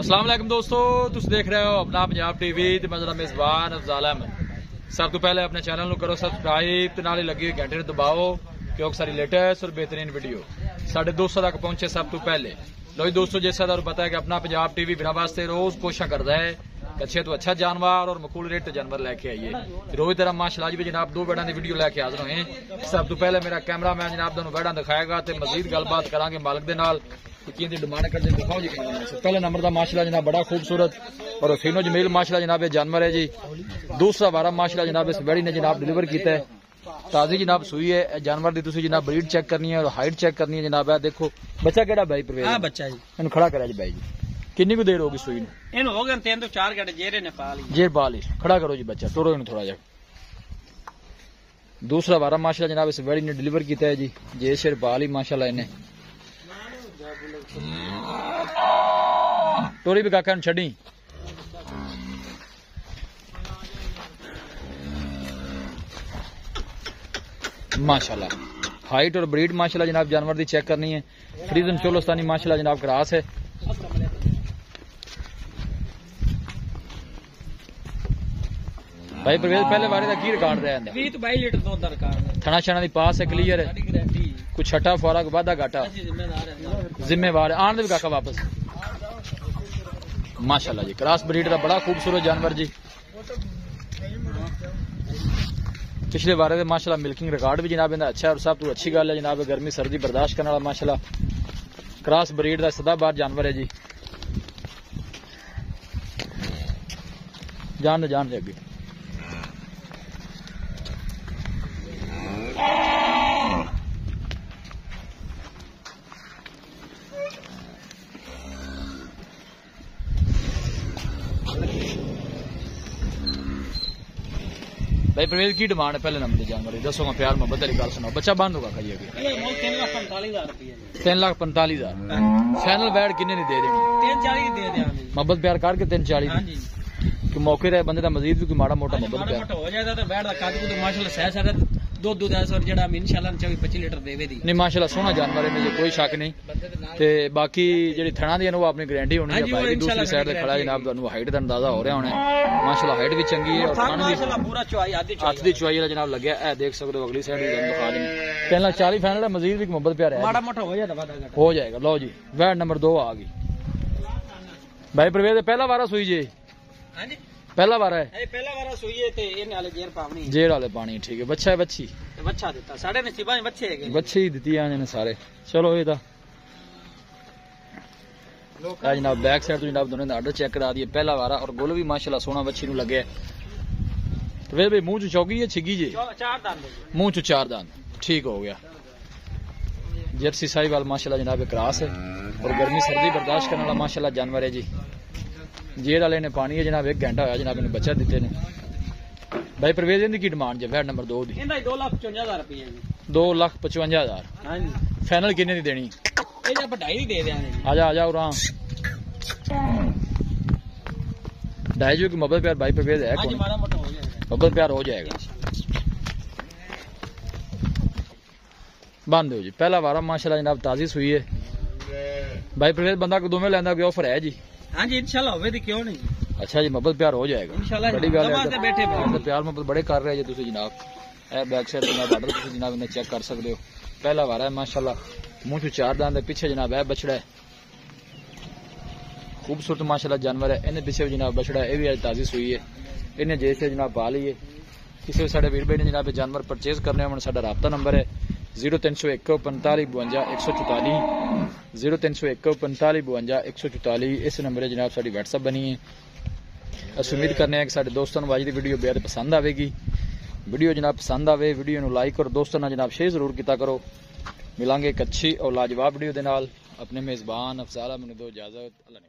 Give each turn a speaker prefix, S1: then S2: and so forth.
S1: अस्सलाम वालेकुम दोस्तों, तुम देख रहे हो अपना पंजाब टीवी ते मैं जरा मेजबान अफजाल अहमद। सब तो पहले अपने चैनल को करो सब्सक्राइब ते नाले लगी हुई घंटे दबाओ क्योंकि सारी लेटेस्ट और बेहतरीन वीडियो साढ़े दोस्तों तक पहुंचे सब तो पहले। लो जी दोस्तों, जैसा तुहानू पता है कि अपना पंजाब टीवी बिना वास्ते रोज कोशिश करता है कि अच्छे तो अच्छा जानवर और मकूल रेट जानवर लेके आइए। रोज तरह माशाल्लाह भी जनाब दो बैडा की वीडियो लेके हाजिर हुए। सब तो पहले मेरा कैमरा मैन जनाब तुहानू बैडा दिखाएगा तो मजीद गलबात करांगे मालिक दे नाल की डिमांड करते दिखाओ जी। पहले नंबर का माशाल्लाह जनाब बड़ा खूबसूरत और हसीनो जमील माशाल्लाह जनाब जानवर है जी। दूसरा वारा माशाल्लाह जनाब इस बेड़ी ने जनाब डिलीवर किया है, ताजी जनाब सुई है। जानवर की तुसी जनाब ब्रीड चेक करनी है और हाइट चेक करनी है जनाब। है देखो बच्चा केड़ा भाई परवेज? हां बच्चा जी। इन खड़ा करा जी भाई जी। कितनी को देर होगी सुई ने? इन हो गए 3 ਤੋਂ 4 घंटे जेरे ने पाली। जेर पाली खड़ा करो जी बच्चा, तोड़ो इन थोड़ा जा। दूसरा वारा माशाल्लाह जनाब इस बेड़ी ने डिलीवर किया है जी। जे शेर पाली माशाल्लाह इन्हें टोरी भी काका छड़ी माशाल्लाह। हाइट और ब्रीड माशाल्लाह जनाब जानवर की चेक करनी है। फ्रीजन चोलोस्तानी माशाल्लाह जनाब क्रास है। भाई परवेज पहले बारे का की रिकॉर्ड रहा है? 22 लीटर दूध का रिकॉर्ड। थना छना दी पास है, क्लियर है, कुछ छठा फुआरा को वादा घाटा जिम्मेवार आन दे काका वापस माशाल्लाह जी। क्रॉस ब्रीड का बड़ा खूबसूरत जानवर जी। पिछले बारे में माशाल्लाह मिल्किंग रिकॉर्ड भी जनाब इनका अच्छा है और सब तो अच्छी गल है जनाब। गर्मी सर्दी बर्दाश्त करने वाला माशाल्लाह क्रॉस ब्रीड का सदाबहार जानवर है जी। जान दे अगे भाई परवेज की डिमांड है? पहले नंबर जानवर दसो, मैं प्यार मोहब्बत वाली गल सुनाओ। बच्चा बंद होगा खाइए 3,45,000 फाइनल बैड किन्ने नहीं दे देनी? 3,40 दे देंगे मोहब्बत प्यार करके 3,40 कि मौके रहे बंदे का मजीद भी कोई माड़ा मोटा मोहब्बत प्यार हो जाएगा तो बैड का काद को माशाल्लाह सह सह दूध और जड़ा इंशाल्लाह 24-25 लीटर देवे दी। नहीं माशाल्लाह सोना जानवर है, मुझे कोई शक नहीं। ते बाकी जेडी थणा दी वो अपनी गारंटी होनी है। भाई दूसरी साइड ते खड़ा जनाब तुहानू हाइट दा अंदाजा हो रहा होना है। माशाल्लाह हाइट भी चंगी है और खान भी पूरा चौई हाथ दी चौई जनाब लगे है। देख सकते हो अगली साइड भी दिखा दी। 3,40 फाइनल है, मजीद भी मोहब्बत प्यार है, माड़ा मोटा हो जाएगा। लो जी वैड नंबर 2 आ गई। भाई परवेज पहला वारा सुई जी? हां जी पहला बार है। पहला बार सुई है ते इन वाले जेर पावनी जेर वाले पानी ठीक है। बच्चा है बच्ची बच्चा देता साढ़े नसीबा में बच्चे है बच्चे ही दिती आने ने सारे। चलो ये जनाब बैक साइड तो जनाब दोनों ने आर्डर चेक करा दिए। पहला वारा और गोल भी माशाल्लाह सोना बच्ची नु लगे। वे भाई मुंह च चौगी है छिगी जी? 4 दांत मुंह च 4 दांत ठीक हो गया। जर्सी साहिवाल माशाल्लाह जनाब क्रॉस है और गर्मी सर्दी बर्दाश्त करने वाला माशाल्लाह जानवर है जी। जेर वाले ने पानी है जनाब 1 घंटा होया जनाब इन्हें बच्चा दिते ने। भाई परवेज इनकी की डिमांड है? वैड नंबर 2 दी 2,55,000 रुपए 2,55,000। हां जी फाइनल कितने दी देनी? ए जा बढ़ाई दे देंगे। आजा उरा ढाई जो की मोहब्बत प्यार भाई परवेज है। हां जी मारा मोटा हो जाएगा, मोहब्बत प्यार हो जाएगा। बंद हो जी। पहला वारा माशाल्लाह जनाब ताजी सुई है। भाई परवेज बंदा को दोवें लेंदा कोई ऑफर है जी? हाँ जी इंशाल्लाह होवे दी क्यों नहीं। अच्छा जी मोहब्बत प्यार हो जाएगा इंशाल्लाह। बड़ी गल है बैठे प्यार मोहब्बत बड़े कर रहे जी जनाब। ए बैक साइड जनाब आर्डर तुसी जनाब इन्हें चेक कर सकते हो। पहला वारा है माशाल्लाह, मुंह च 4 दांत है, पीछे जनाब है बछड़ा है खूबसूरत माशाल्लाह जानवर है। इन्हें पीछे जनाब बछड़ा है, ये भी आज ताजी सुई है। इन्हें जैसे जनाब पा ली है। किसी साढ़े वीर भाई ने जनाब जानवर परचेज करने होने साडा राबता नंबर है 0301 45 52 144 0301 45 52 144। इस नंबर है जनाब साडी व्हाट्सएप बनी है। अस उम्मीद करने हैं कि साडे दोस्तों को आज की वीडियो बेहद पसंद आएगी। वीडियो जनाब पसंद आवे वीडियो को लाइक और दोस्तों ने जनाब शेयर जरूर किया करो। मिलांगे एक अच्छी और लाजवाब वीडियो के नाल। अपने मेजबान अफजाल अहमद दो इजाजत। अल्लाह ने